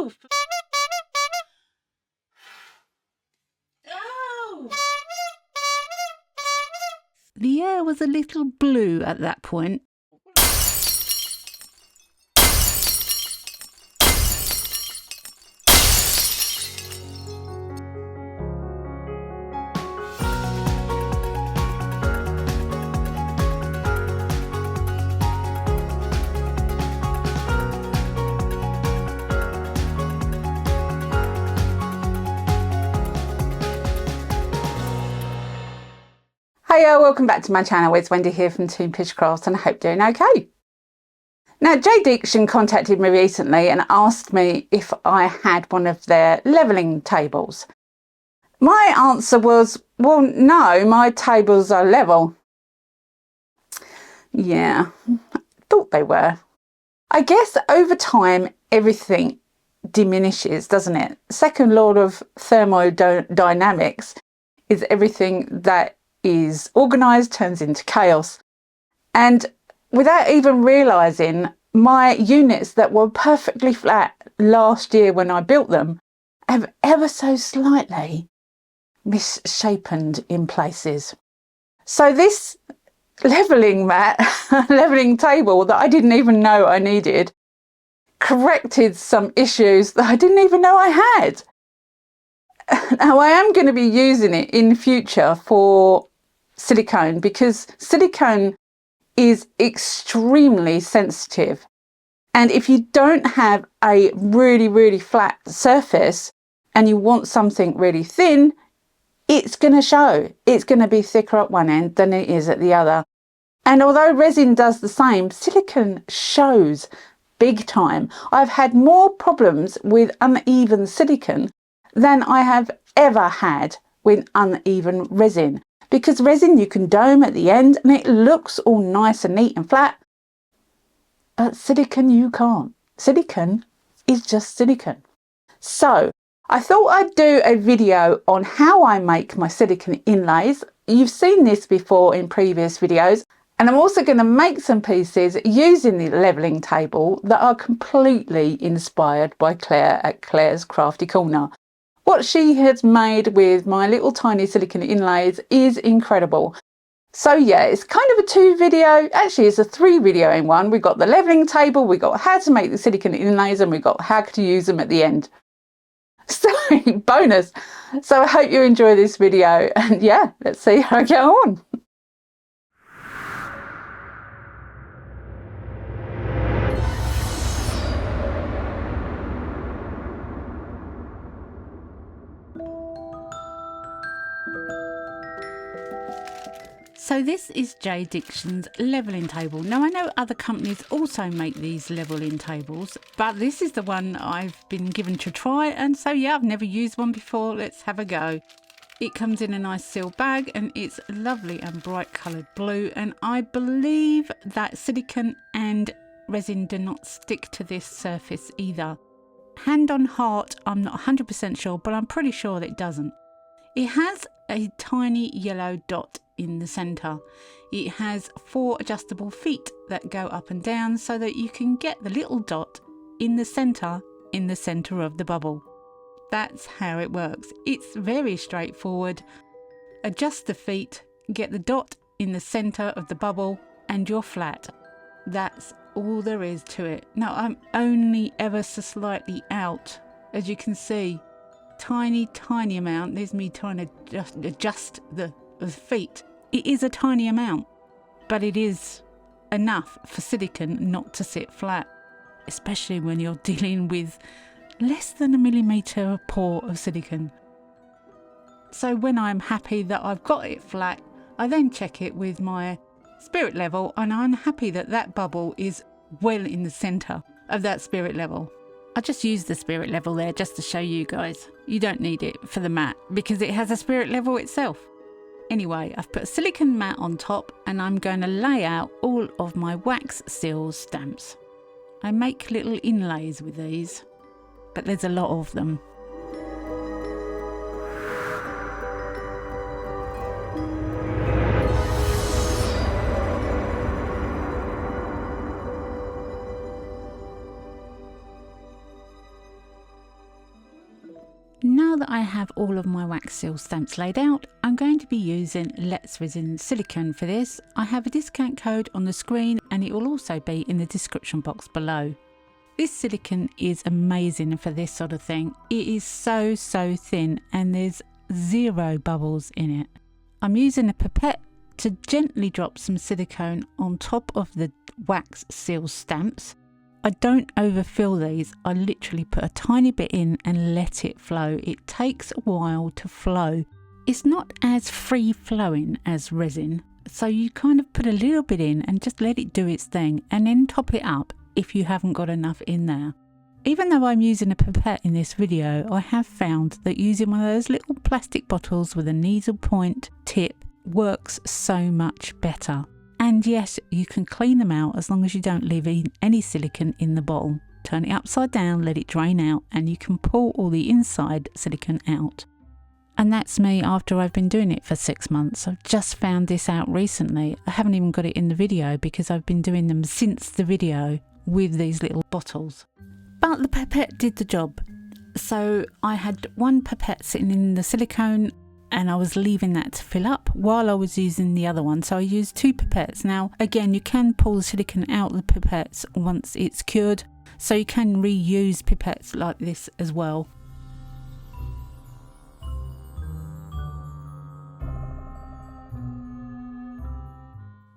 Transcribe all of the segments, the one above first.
Oh! Oh! The air was a little blue at that point. Hiya, welcome back to my channel. It's Wendy here from Toonpish Crafts and I hope you're doing okay. Now, JDiction contacted me recently and asked me if I had one of their levelling tables. My answer was, well, no, my tables are level. Yeah, thought they were. I guess over time, everything diminishes, doesn't it? Second law of thermodynamics is everything that is organised turns into chaos. And without even realising, my units that were perfectly flat last year when I built them have ever so slightly misshapen in places. So this levelling mat, levelling table that I didn't even know I needed, corrected some issues that I didn't even know I had. Now I am going to be using it in future for silicone because silicone is extremely sensitive, and if you don't have a really flat surface and you want something really thin, it's going to show. It's going to be thicker at one end than it is at the other. And although resin does the same, silicone shows big time. I've had more problems with uneven silicone than I have ever had with uneven resin. Because resin you can dome at the end and it looks all nice and neat and flat. But silicone you can't. Silicone is just silicone. So I thought I'd do a video on how I make my silicone inlays. You've seen this before in previous videos. And I'm also going to make some pieces using the levelling table that are completely inspired by Claire at Claire's Crafty Corner. What she has made with my little tiny silicone inlays is incredible. So yeah, it's kind of a 2 video, actually it's a 3 video in one. We've got the levelling table, we've got how to make the silicone inlays, and we've got how to use them at the end. So bonus. So I hope you enjoy this video and yeah, let's see how I get on. So this is JDiction's levelling table. Now I know other companies also make these levelling tables, but this is the one I've been given to try, and so yeah, I've never used one before. Let's have a go. It comes in a nice sealed bag and it's lovely and bright coloured blue, and I believe that silicone and resin do not stick to this surface either. Hand on heart, I'm not 100% sure, but I'm pretty sure that it doesn't. It has a tiny yellow dot in the centre. It has 4 adjustable feet that go up and down so that you can get the little dot in the centre of the bubble. That's how it works. It's very straightforward. Adjust the feet, get the dot in the centre of the bubble, and you're flat. That's all there is to it. Now I'm only ever so slightly out, as you can see. Tiny amount. There's me trying to just adjust the feet. It is a tiny amount, but it is enough for silicone not to sit flat, especially when you're dealing with less than a millimetre pour of silicone. So when I'm happy that I've got it flat, I then check it with my spirit level, and I'm happy that that bubble is well in the centre of that spirit level. I just used the spirit level there just to show you guys. You don't need it for the mat because it has a spirit level itself. Anyway, I've put a silicone mat on top and I'm going to lay out all of my wax seal stamps. I make little inlays with these, but there's a lot of them. now that I have all of my wax seal stamps laid out, I'm going to be using Resin silicone for this. I have a discount code on the screen and it will also be in the description box below. This silicone is amazing for this sort of thing. It is so thin and there's zero bubbles in it. I'm using a pipette to gently drop some silicone on top of the wax seal stamps. I don't overfill these, I literally put a tiny bit in and let it flow. It takes a while to flow. It's not as free flowing as resin, so you kind of put a little bit in and just let it do its thing and then top it up if you haven't got enough in there. Even though I'm using a pipette in this video, I have found that using one of those little plastic bottles with a needle point tip works so much better. And yes, you can clean them out as long as you don't leave any silicone in the bottle. Turn it upside down, let it drain out, and you can pull all the inside silicone out. And that's me after I've been doing it for 6 months. I've just found this out recently. I haven't even got it in the video because I've been doing them since the video with these little bottles. But the pipette did the job. So I had one pipette sitting in the silicone and I was leaving that to fill up while I was using the other one. So I used 2 pipettes. Now, again, you can pull the silicone out of the pipettes once it's cured. So you can reuse pipettes like this as well.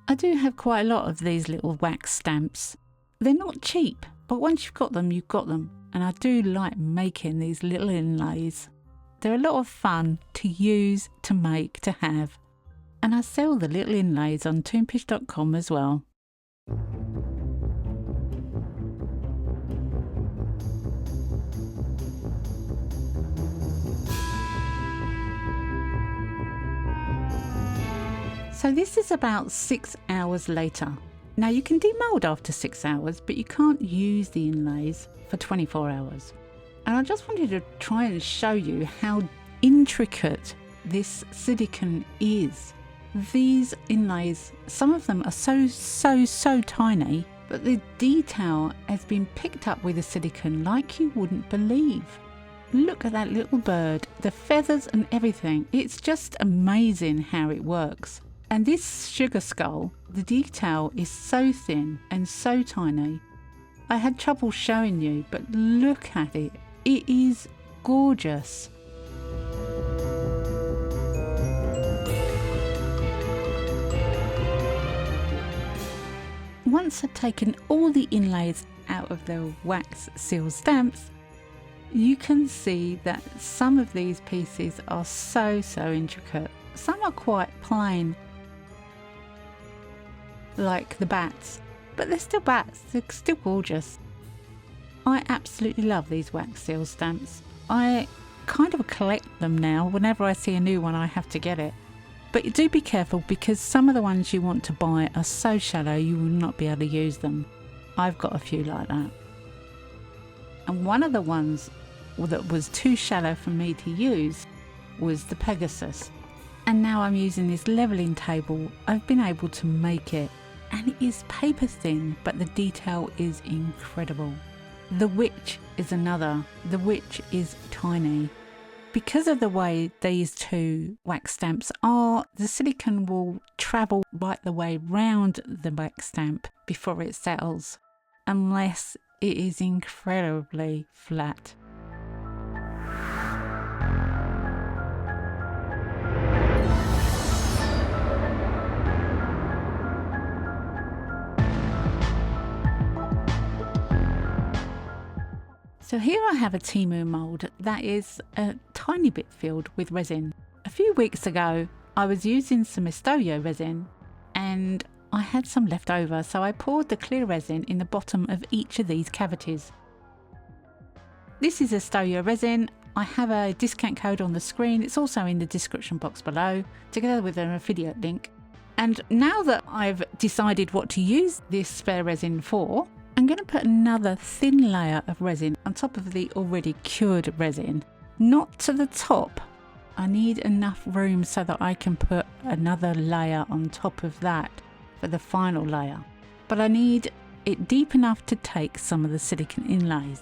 I do have quite a lot of these little wax stamps. They're not cheap, but once you've got them, you've got them. And I do like making these little inlays. They're a lot of fun to use, to make, to have. And I sell the little inlays on Toonpish.com as well. So this is about 6 hours later. Now you can demold after 6 hours, but you can't use the inlays for 24 hours. And I just wanted to try and show you how intricate this silicone is. These inlays, some of them are so tiny, but the detail has been picked up with the silicone like you wouldn't believe. Look at that little bird, the feathers and everything. It's just amazing how it works. And this sugar skull, the detail is so thin and so tiny. I had trouble showing you, but look at it. It is gorgeous. Once I've taken all the inlays out of the wax seal stamps, you can see that some of these pieces are so intricate. Some are quite plain, like the bats, but they're still bats, they're still gorgeous. I absolutely love these wax seal stamps. I kind of collect them now. Whenever I see a new one, I have to get it. But do be careful because some of the ones you want to buy are so shallow you will not be able to use them. I've got a few like that. And one of the ones that was too shallow for me to use was the Pegasus. And now I'm using this leveling table. I've been able to make it. And it is paper thin, but the detail is incredible. The witch is another. The witch is tiny. Because of the way these 2 wax stamps are, the silicone will travel right the way round the wax stamp before it settles, unless it is incredibly flat. So here I have a Temu mould that is a tiny bit filled with resin. A few weeks ago I was using some Estoyo resin and I had some left over, so I poured the clear resin in the bottom of each of these cavities. This is Estoyo resin. I have a discount code on the screen. It's also in the description box below, together with an affiliate link. And now that I've decided what to use this spare resin for, I'm going to put another thin layer of resin on top of the already cured resin. Not to the top. I need enough room so that I can put another layer on top of that for the final layer. But I need it deep enough to take some of the silicone inlays.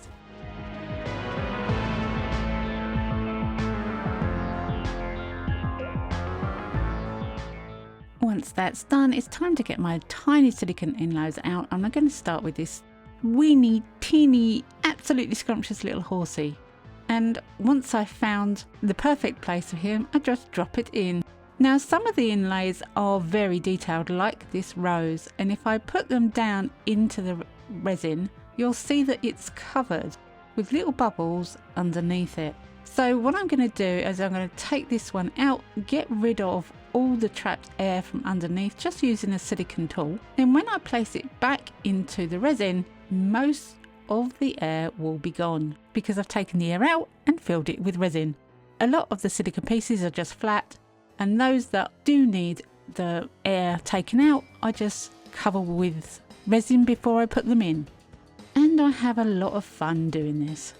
Once that's done, it's time to get my tiny silicone inlays out. I'm going to start with this weeny, teeny, absolutely scrumptious little horsey. And once I've found the perfect place for him, I just drop it in. Now some of the inlays are very detailed, like this rose, and if I put them down into the resin, you'll see that it's covered with little bubbles underneath it. So what I'm going to do is I'm going to take this one out, get rid of all the trapped air from underneath just using a silicone tool. Then when I place it back into the resin, most of the air will be gone because I've taken the air out and filled it with resin. A lot of the silicone pieces are just flat, and those that do need the air taken out, I just cover with resin before I put them in. And I have a lot of fun doing this.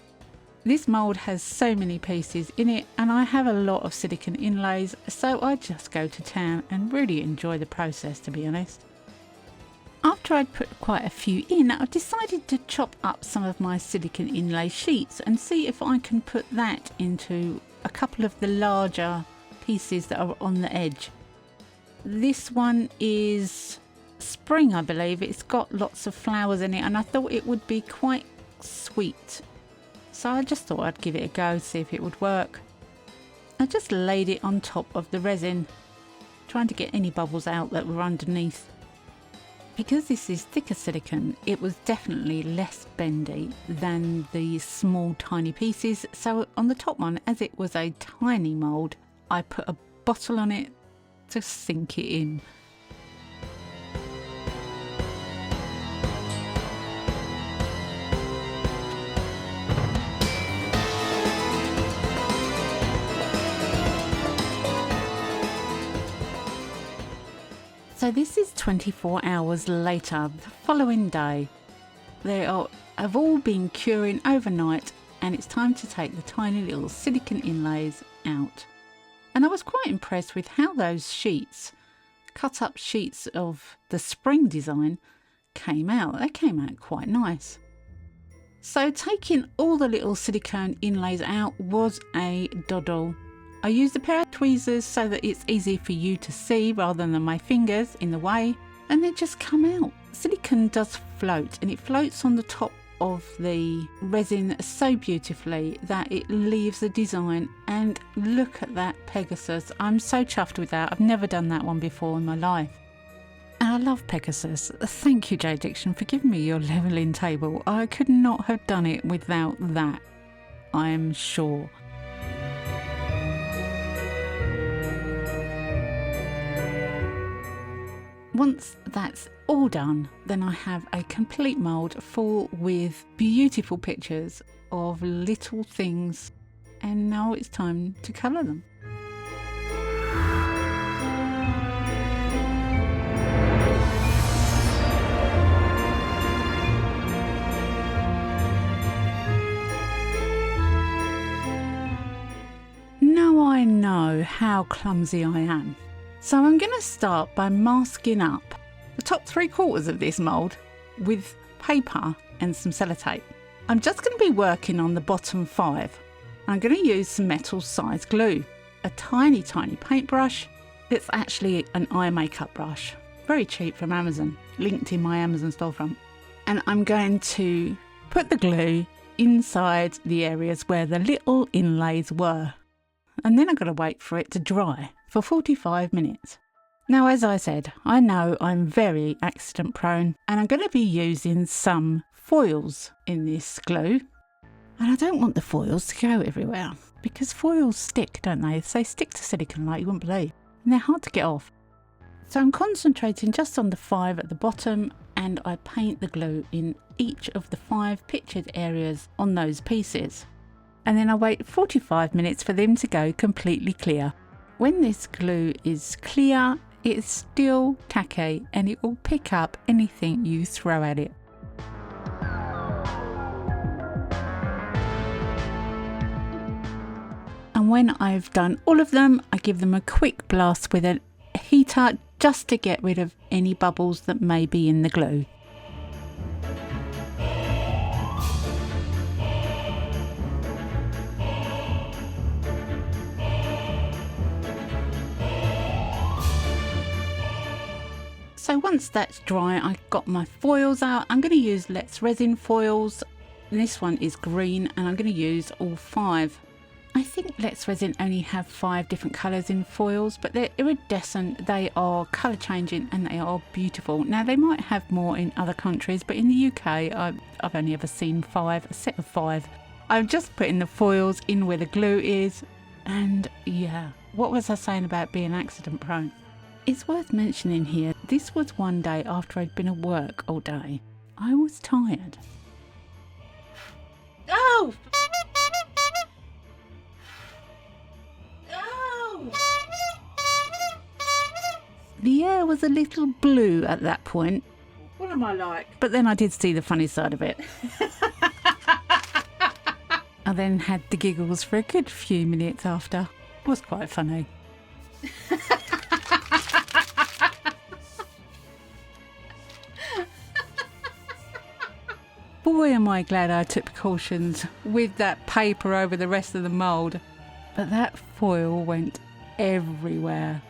This mould has so many pieces in it, and I have a lot of silicone inlays, so I just go to town and really enjoy the process, to be honest. After I'd put quite a few in, I decided to chop up some of my silicone inlay sheets and see if I can put that into a couple of the larger pieces that are on the edge. This one is spring, I believe. It's got lots of flowers in it, and I thought it would be quite sweet. So I just thought I'd give it a go, see if it would work. I just laid it on top of the resin, trying to get any bubbles out that were underneath. Because this is thicker silicone, it was definitely less bendy than the small tiny pieces. So on the top one, as it was a tiny mould, I put a bottle on it to sink it in. So this is 24 hours later, the following day. They have all been curing overnight, and it's time to take the tiny little silicone inlays out. And I was quite impressed with how those sheets, cut up sheets of the spring design, came out. They came out quite nice. So taking all the little silicone inlays out was a doddle. I used a pair of tweezers so that it's easy for you to see rather than my fingers in the way, and they just come out. Silicone does float, and it floats on the top of the resin so beautifully that it leaves a design. And look at that Pegasus. I'm so chuffed with that. I've never done that one before in my life. And I love Pegasus. Thank you, JDiction, for giving me your leveling table. I could not have done it without that, I'm sure. Once that's all done, then I have a complete mould full with beautiful pictures of little things, and now it's time to colour them. Now I know how clumsy I am. So I'm going to start by masking up the top 3/4 of this mould with paper and some sellotape. I'm just going to be working on the bottom 5. I'm going to use some metal size glue, a tiny paintbrush. It's actually an eye makeup brush, very cheap from Amazon, linked in my Amazon storefront. And I'm going to put the glue inside the areas where the little inlays were. And then I've got to wait for it to dry for 45 minutes. Now, as I said, I know I'm very accident prone, and I'm going to be using some foils in this glue. And I don't want the foils to go everywhere, because foils stick, don't they? They stick to silicone like you wouldn't believe, and they're hard to get off. So I'm concentrating just on the 5 at the bottom, and I paint the glue in each of the 5 pictured areas on those pieces. And then I wait 45 minutes for them to go completely clear. When this glue is clear, it's still tacky, and it will pick up anything you throw at it. And when I've done all of them, I give them a quick blast with a heater just to get rid of any bubbles that may be in the glue. So once that's dry, I got my foils out. I'm going to use Let's Resin foils. This one is green and I'm going to use all 5. I think Let's Resin only have 5 different colours in foils, but they're iridescent, they are colour changing and they are beautiful. Now they might have more in other countries, but in the UK I've only ever seen 5, a set of 5. I'm just putting the foils in where the glue is, and yeah, what was I saying about being accident prone? It's worth mentioning here, this was one day after I'd been at work all day. I was tired. Oh! The air was a little blue at that point. What am I like? But then I did see the funny side of it. I then had the giggles for a good few minutes after. It was quite funny. Boy, am I glad I took precautions with that paper over the rest of the mould. But that foil went everywhere.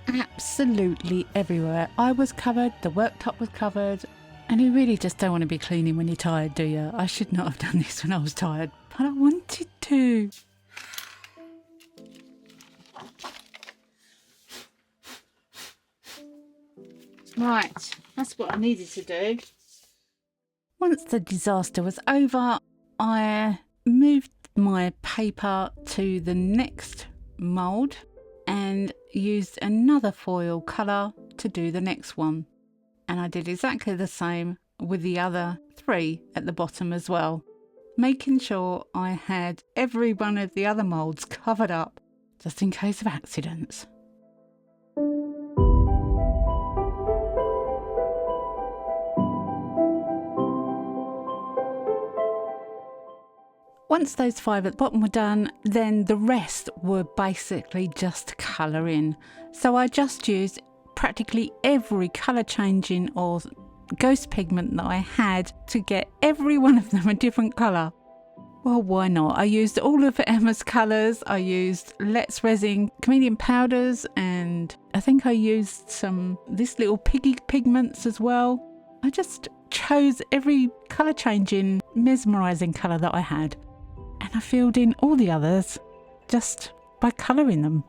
Absolutely everywhere. I was covered, the worktop was covered, and you really just don't want to be cleaning when you're tired, do you? I should not have done this when I was tired, but I wanted to. Right, that's what I needed to do. Once the disaster was over, I moved my paper to the next mould and used another foil colour to do the next one. And I did exactly the same with the other 3 at the bottom as well, making sure I had every one of the other moulds covered up just in case of accidents. Once those 5 at the bottom were done, then the rest were basically just colour in. So I just used practically every colour changing or ghost pigment that I had to get every one of them a different colour. Well, why not? I used all of Emma's colours. I used Let's Resin chameleon powders, and I think I used this little piggy pigments as well. I just chose every colour changing, mesmerising colour that I had. And I filled in all the others just by colouring them.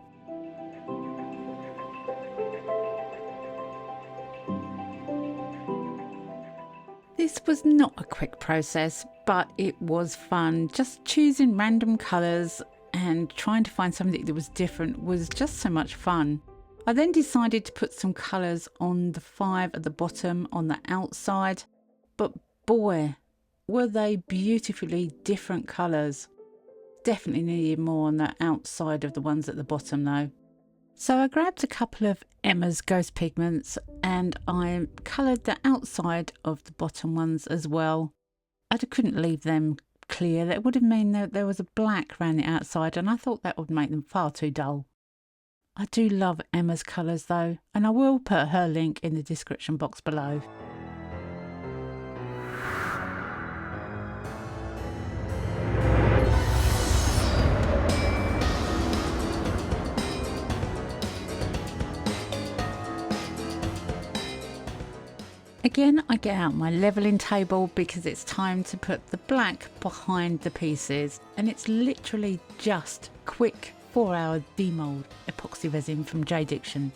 This was not a quick process, but it was fun. Just choosing random colours and trying to find something that was different was just so much fun. I then decided to put some colours on the 5 at the bottom on the outside, but boy, were they beautifully different colours. Definitely needed more on the outside of the ones at the bottom though. So I grabbed a couple of Emma's ghost pigments and I coloured the outside of the bottom ones as well. I couldn't leave them clear. That would have meant that there was a black around the outside, and I thought that would make them far too dull. I do love Emma's colours though, and I will put her link in the description box below. Again, I get out my levelling table because it's time to put the black behind the pieces, and it's literally just quick 4-hour demold epoxy resin from JDiction.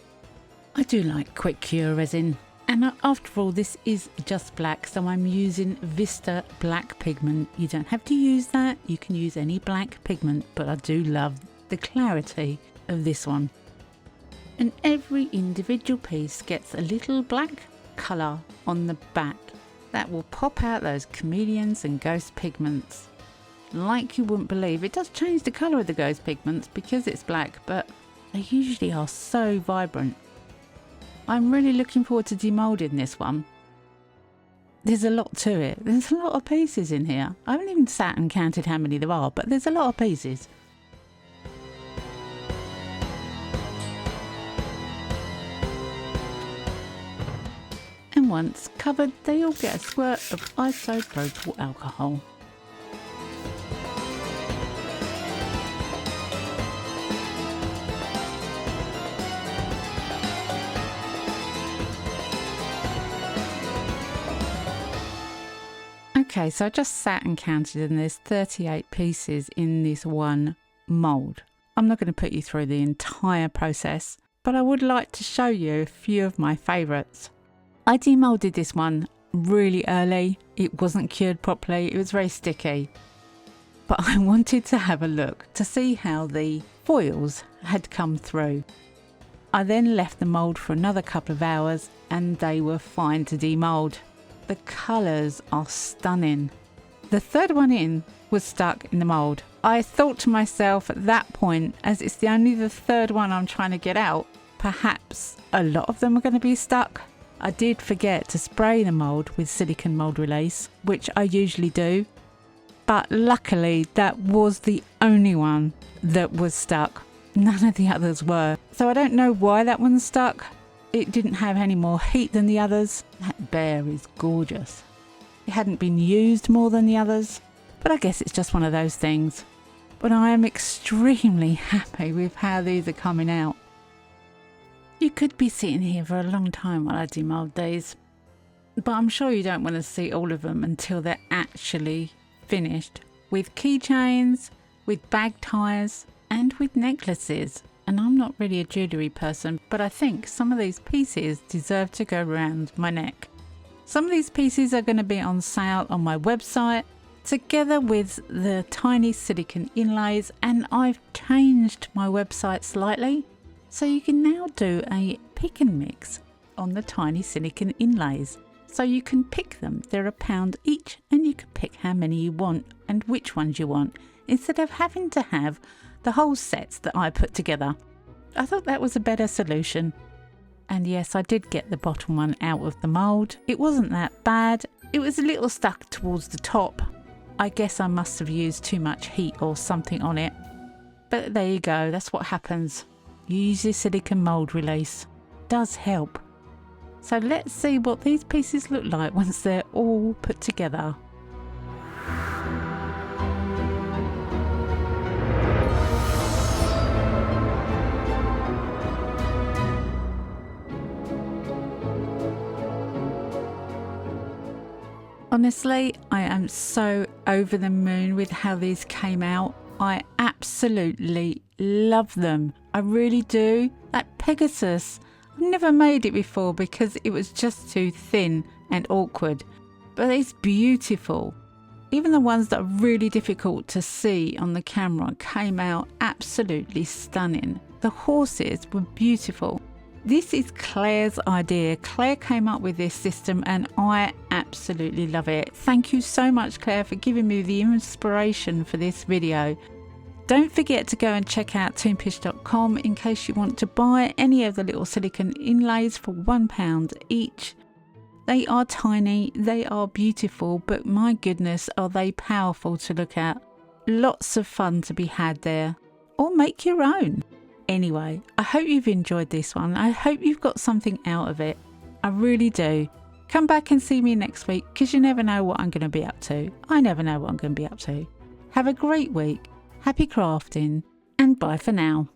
I do like quick cure resin, and after all this is just black, so I'm using Vista black pigment. You don't have to use that, you can use any black pigment, but I do love the clarity of this one. And every individual piece gets a little black colour on the back that will pop out those chameleons and ghost pigments. Like you wouldn't believe, it does change the colour of the ghost pigments because it's black, but they usually are so vibrant. I'm really looking forward to demolding this one. There's a lot to it. There's a lot of pieces in here. I haven't even sat and counted how many there are, but there's a lot of pieces. And once covered, they all get a squirt of isopropyl alcohol. Okay, so I just sat and counted and there's 38 pieces in this one mould. I'm not going to put you through the entire process, but I would like to show you a few of my favourites. I demoulded this one really early. It wasn't cured properly. It was very sticky. But I wanted to have a look to see how the foils had come through. I then left the mould for another couple of hours and they were fine to demould. The colours are stunning. The third one in was stuck in the mould. I thought to myself at that point, as it's only the third one I'm trying to get out, perhaps a lot of them are going to be stuck. I did forget to spray the mould with silicone mould release, which I usually do, but luckily that was the only one that was stuck. None of the others were. So I don't know why that one stuck. It didn't have any more heat than the others. That bear is gorgeous. It hadn't been used more than the others, but I guess it's just one of those things. But I am extremely happy with how these are coming out. You could be sitting here for a long time while I demould these, but I'm sure you don't want to see all of them until they're actually finished, with keychains, with bag ties and with necklaces. And I'm not really a jewellery person, but I think some of these pieces deserve to go around my neck. Some of these pieces are going to be on sale on my website together with the tiny silicone inlays, and I've changed my website slightly. So you can now do a pick and mix on the tiny silicone inlays. So you can pick them. They're £1 each and you can pick how many you want and which ones you want, instead of having to have the whole sets that I put together. I thought that was a better solution. And yes, I did get the bottom one out of the mould. It wasn't that bad. It was a little stuck towards the top. I guess I must have used too much heat or something on it. But there you go, that's what happens. You use your silicone mould release. It does help. So let's see what these pieces look like once they're all put together. Honestly, I am so over the moon with how these came out. I absolutely love them. I really do. That Pegasus, I've never made it before because it was just too thin and awkward. But it's beautiful. Even the ones that are really difficult to see on the camera came out absolutely stunning. The horses were beautiful. This is Claire's idea. Claire came up with this system and I absolutely love it. Thank you so much, Claire, for giving me the inspiration for this video. Don't forget to go and check out Toonpish.com in case you want to buy any of the little silicone inlays for £1 each. They are tiny, they are beautiful, but my goodness, are they powerful to look at. Lots of fun to be had there. Or make your own. Anyway, I hope you've enjoyed this one. I hope you've got something out of it. I really do. Come back and see me next week because you never know what I'm going to be up to. I never know what I'm going to be up to. Have a great week. Happy crafting and bye for now.